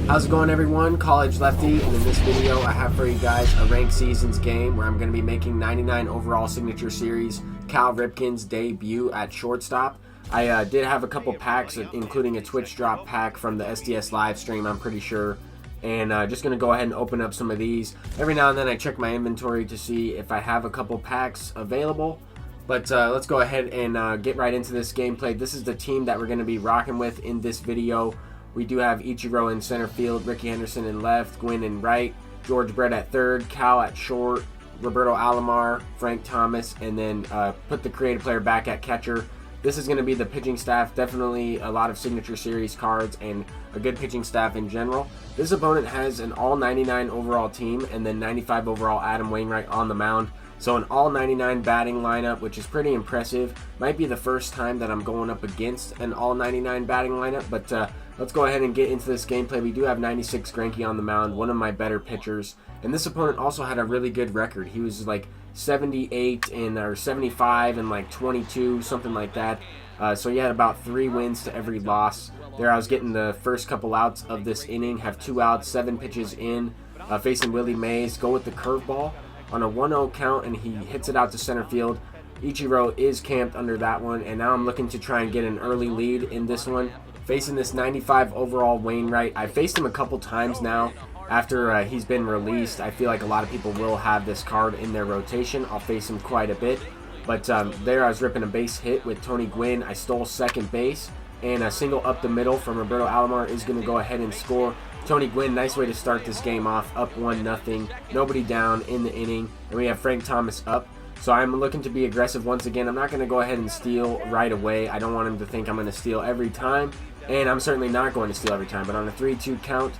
How's it going, everyone? College Lefty, and in this video I have for you guys a ranked seasons game where I'm going to be making 99 overall signature series Cal Ripken's debut at shortstop. I did have a couple packs, including a Twitch drop pack from the SDS live stream, I'm pretty sure, and just going to go ahead and open up some of these. Every now and then I check my inventory to see if I have a couple packs available, but let's go ahead and get right into this gameplay. This is the team that we're going to be rocking with in this video. We do have Ichiro in center field, Ricky Henderson in left, Gwynn in right, George Brett at third, Cal at short, Roberto Alomar, Frank Thomas, and then put the creative player back at catcher. This is going to be the pitching staff. Definitely a lot of signature series cards and a good pitching staff in general. This opponent has an all 99 overall team and then 95 overall Adam Wainwright on the mound. So an all 99 batting lineup, which is pretty impressive. Might be the first time that I'm going up against an all 99 batting lineup, but let's go ahead and get into this gameplay. We do have 96 Greinke on the mound, one of my better pitchers. And this opponent also had a really good record. He was like 78 or 75 and like 22, something like that. So he had about 3 wins to every loss. There I was getting the first couple outs of this inning, have 2 outs, 7 pitches in, facing Willie Mays. Go with the curveball on a 1-0 count, and he hits it out to center field. Ichiro is camped under that one, and now I'm looking to try and get an early lead in this one. Facing this 95 overall Wainwright. I faced him a couple times now after he's been released. I feel like a lot of people will have this card in their rotation. I'll face him quite a bit. But there I was ripping a base hit with Tony Gwynn. I stole second base, and a single up the middle from Roberto Alomar is going to go ahead and score. Tony Gwynn, nice way to start this game off, up 1-0, nobody down in the inning, and we have Frank Thomas up. So I'm looking to be aggressive once again. I'm not going to go ahead and steal right away. I don't want him to think I'm going to steal every time, and I'm certainly not going to steal every time. But on a 3-2 count,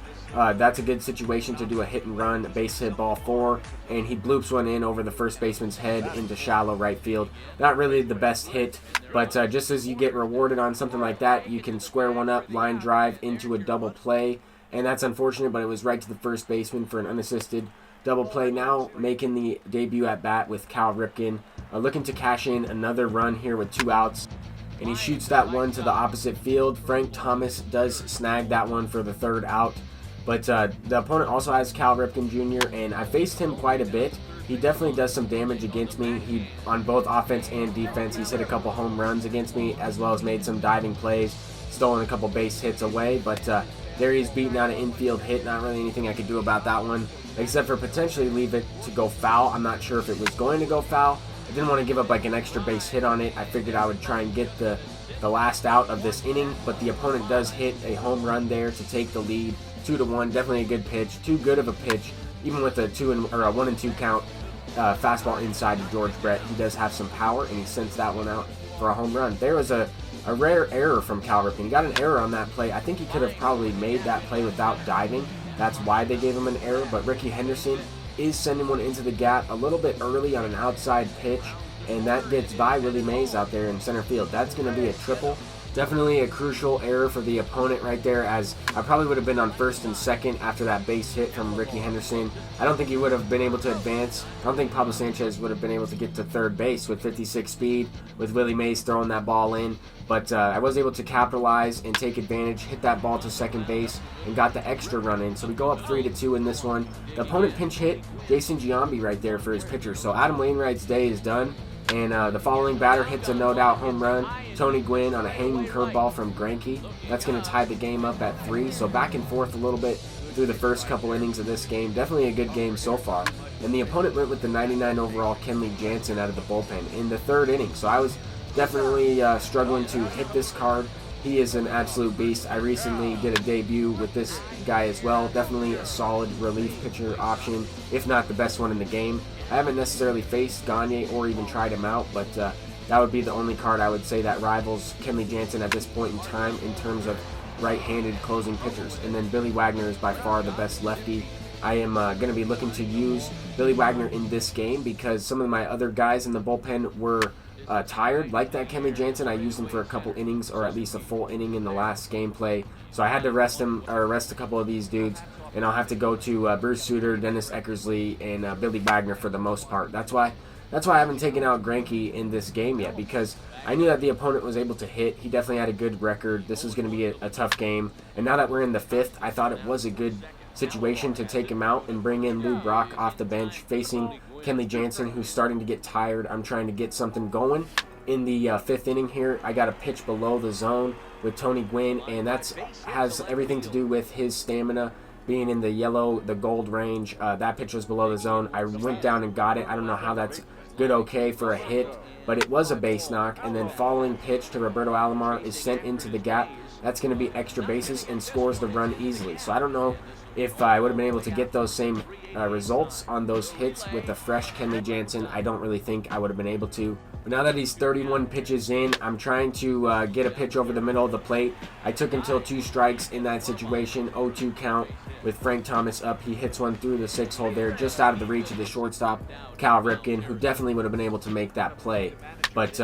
that's a good situation to do a hit and run, base hit ball 4, and he bloops one in over the first baseman's head into shallow right field. Not really the best hit, but just as you get rewarded on something like that, you can square one up, line drive into a double play. And that's unfortunate, but it was right to the first baseman for an unassisted double play. Now making the debut at bat with Cal Ripken, looking to cash in another run here with 2 outs. And he shoots that one to the opposite field. Frank Thomas does snag that one for the 3rd out. But the opponent also has Cal Ripken Jr., and I faced him quite a bit. He definitely does some damage against me. On both offense and defense, he's hit a couple home runs against me, as well as made some diving plays, stolen a couple base hits away. But there he's beating out an infield hit. Not really anything I could do about that one, except for potentially leave it to go foul. I'm not sure if it was going to go foul. I didn't want to give up like an extra base hit on it. I figured I would try and get the last out of this inning, but the opponent does hit a home run there to take the lead. 2-1, definitely a good pitch. Too good of a pitch, even with a 1-2 count. Fastball inside to George Brett. He does have some power, and he sends that one out for a home run. There was a rare error from Cal Ripken. He got an error on that play. I think he could have probably made that play without diving. That's why they gave him an error. But Ricky Henderson is sending one into the gap a little bit early on an outside pitch, and that gets by Willie Mays out there in center field. That's going to be a triple. Definitely a crucial error for the opponent right there, as I probably would have been on 1st and 2nd after that base hit from Ricky Henderson. I don't think he would have been able to advance. I don't think Pablo Sanchez would have been able to get to 3rd base with 56 speed, with Willie Mays throwing that ball in. But I was able to capitalize and take advantage, hit that ball to 2nd base, and got the extra run in. So we go up 3-2 in this one. The opponent pinch hit Jason Giambi right there for his pitcher. So Adam Wainwright's day is done. And the following batter hits a no-doubt home run. Tony Gwynn on a hanging curveball from Greinke. That's going to tie the game up at 3. So back and forth a little bit through the first couple innings of this game. Definitely a good game so far. And the opponent went with the 99 overall Kenley Jansen out of the bullpen in the 3rd inning. So I was definitely struggling to hit this card. He is an absolute beast. I recently did a debut with this guy as well. Definitely a solid relief pitcher option, if not the best one in the game. I haven't necessarily faced Gagne or even tried him out, but that would be the only card I would say that rivals Kenley Jansen at this point in time in terms of right-handed closing pitchers. And then Billy Wagner is by far the best lefty. I am going to be looking to use Billy Wagner in this game because some of my other guys in the bullpen were tired. Like that Kenley Jansen, I used him for a couple innings, or at least a full inning in the last gameplay. So I had to rest a couple of these dudes, and I'll have to go to Bruce Sutter, Dennis Eckersley, and Billy Wagner for the most part. That's why that's why I haven't taken out Greinke in this game yet, because I knew that the opponent was able to hit. He definitely had a good record. This was going to be a tough game. And now that we're in the 5th, I thought it was a good situation to take him out and bring in Lou Brock off the bench, facing Kenley Jansen, who's starting to get tired. I'm trying to get something going in the 5th inning here. I got a pitch below the zone with Tony Gwynn, and that has everything to do with his stamina being in the gold range. That pitch was below the zone. I went down and got it. I don't know how that's good okay for a hit, but it was a base knock. And then following pitch to Roberto Alomar is sent into the gap. That's going to be extra bases and scores the run easily. So I don't know if I would have been able to get those same results on those hits with a fresh Kenley Jansen. I don't really think I would have been able to. But now that he's 31 pitches in, I'm trying to get a pitch over the middle of the plate. I took until 2 strikes in that situation. 0-2 count with Frank Thomas up. He hits one through the 6-hole there, just out of the reach of the shortstop, Cal Ripken, who definitely would have been able to make that play. But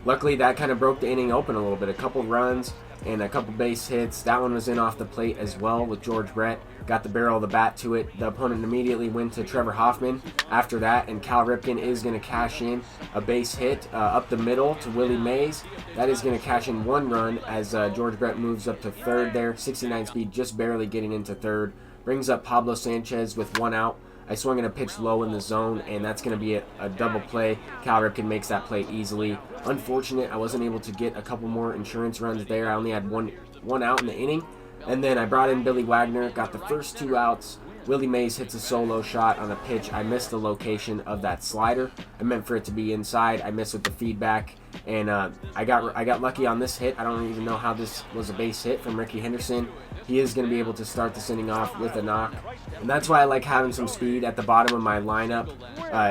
luckily that kind of broke the inning open a little bit. A couple runs and a couple base hits. That one was in off the plate as well with George Brett. Got the barrel of the bat to it. The opponent immediately went to Trevor Hoffman after that, and Cal Ripken is going to cash in a base hit up the middle to Willie Mays. That is going to cash in 1 run as George Brett moves up to 3rd there. 69 speed, just barely getting into 3rd. Brings up Pablo Sanchez with 1 out. I swung in a pitch low in the zone, and that's going to be a double play. Cal Ripken makes that play easily. Unfortunate, I wasn't able to get a couple more insurance runs there. I only had one out in the inning. And then I brought in Billy Wagner, got the first 2 outs. Willie Mays hits a solo shot on a pitch. I missed the location of that slider. I meant for it to be inside. I missed with the feedback, and I got lucky on this hit. I don't even know how this was a base hit from Ricky Henderson. He is going to be able to start this inning off with a knock, and that's why I like having some speed at the bottom of my lineup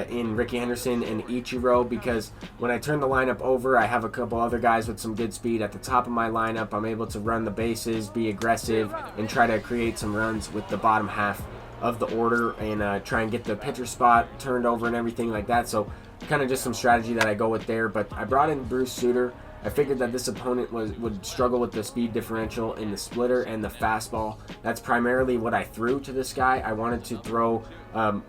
in Ricky Henderson and Ichiro, because when I turn the lineup over, I have a couple other guys with some good speed at the top of my lineup. I'm able to run the bases, be aggressive, and try to create some runs with the bottom half of the order, and try and get the pitcher spot turned over and everything like that. So kind of just some strategy that I go with there. But I brought in Bruce Sutter. I figured that this opponent would struggle with the speed differential in the splitter and the fastball. That's primarily what I threw to this guy. I wanted to throw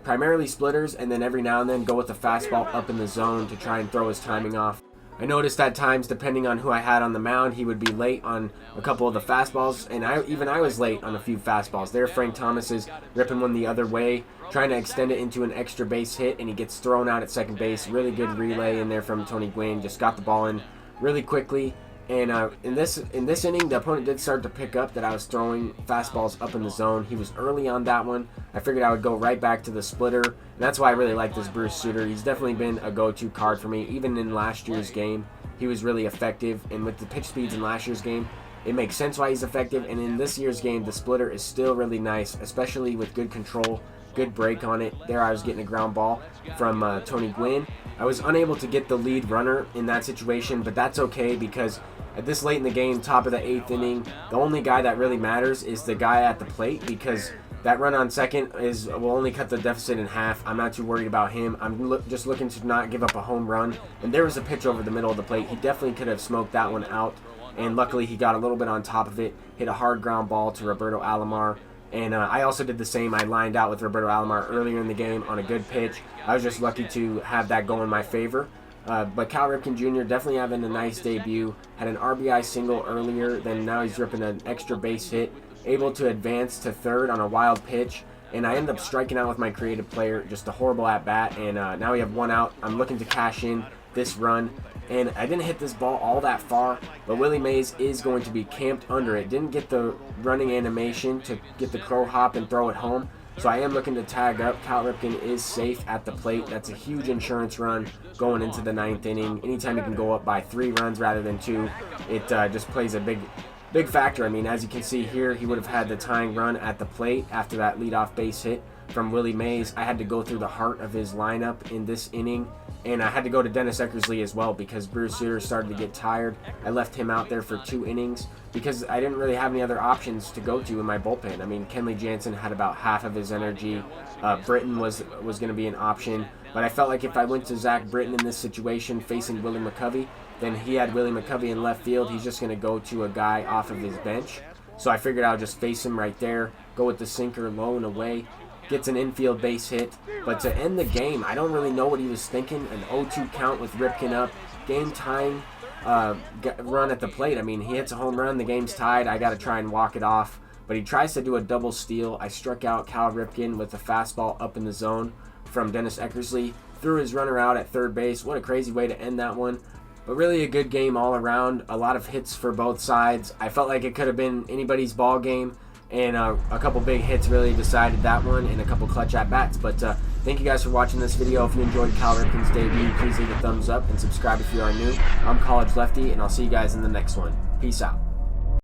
primarily splitters, and then every now and then go with the fastball up in the zone to try and throw his timing off. I noticed at times, depending on who I had on the mound, he would be late on a couple of the fastballs, and I was late on a few fastballs. There, Frank Thomas is ripping one the other way, trying to extend it into an extra base hit, and he gets thrown out at second base. Really good relay in there from Tony Gwynn. Just got the ball in really quickly. And in this inning, the opponent did start to pick up that I was throwing fastballs up in the zone. He was early on that one. I figured I would go right back to the splitter. And that's why I really like this Bruce Sutter. He's definitely been a go-to card for me. Even in last year's game, he was really effective. And with the pitch speeds in last year's game, it makes sense why he's effective. And in this year's game, the splitter is still really nice, especially with good control, good break on it. There I was getting a ground ball from Tony Gwynn. I was unable to get the lead runner in that situation, but that's okay, because at this late in the game, top of the 8th inning, the only guy that really matters is the guy at the plate, because that run on second will only cut the deficit in half. I'm not too worried about him. I'm just looking to not give up a home run. And there was a pitch over the middle of the plate. He definitely could have smoked that one out, and luckily he got a little bit on top of it, hit a hard ground ball to Roberto Alomar. And I also did the same. I lined out with Roberto Alomar earlier in the game on a good pitch. I was just lucky to have that go in my favor. But Cal Ripken Jr. definitely having a nice debut. Had an RBI single earlier, then now he's ripping an extra base hit. Able to advance to 3rd on a wild pitch. And I ended up striking out with my creative player. Just a horrible at-bat. And now we have 1 out. I'm looking to cash in this run. And I didn't hit this ball all that far, but Willie Mays is going to be camped under it. Didn't get the running animation to get the crow hop and throw it home, so I am looking to tag up. Cal Ripken is safe at the plate. That's a huge insurance run going into the 9th inning. Anytime you can go up by 3 runs rather than 2, it just plays a big factor. I mean, as you can see here, he would have had the tying run at the plate after that leadoff base hit from Willie Mays. I had to go through the heart of his lineup in this inning, and I had to go to Dennis Eckersley as well, because Bruce Sutter started to get tired. I left him out there for 2 innings because I didn't really have any other options to go to in my bullpen. I mean, Kenley Jansen had about half of his energy. Britton was going to be an option, but I felt like if I went to Zach Britton in this situation facing Willie McCovey, then he had Willie McCovey in left field. He's just going to go to a guy off of his bench. So I figured I'll just face him right there, go with the sinker low and away. gets an infield base hit. But to end the game, I don't really know what he was thinking. An 0-2 count with Ripken up, game tying run at the plate. I mean, he hits a home run, the game's tied. I got to try and walk it off. But he tries to do a double steal. I struck out Cal Ripken with a fastball up in the zone from Dennis Eckersley. Threw his runner out at third base. What a crazy way to end that one. But really a good game all around. A lot of hits for both sides. I felt like it could have been anybody's ball game. And a couple big hits really decided that one, and a couple clutch at-bats. But thank you guys for watching this video. If you enjoyed Cal Ripken's debut, please leave a thumbs up and subscribe if you are new. I'm College Lefty, and I'll see you guys in the next one. Peace out.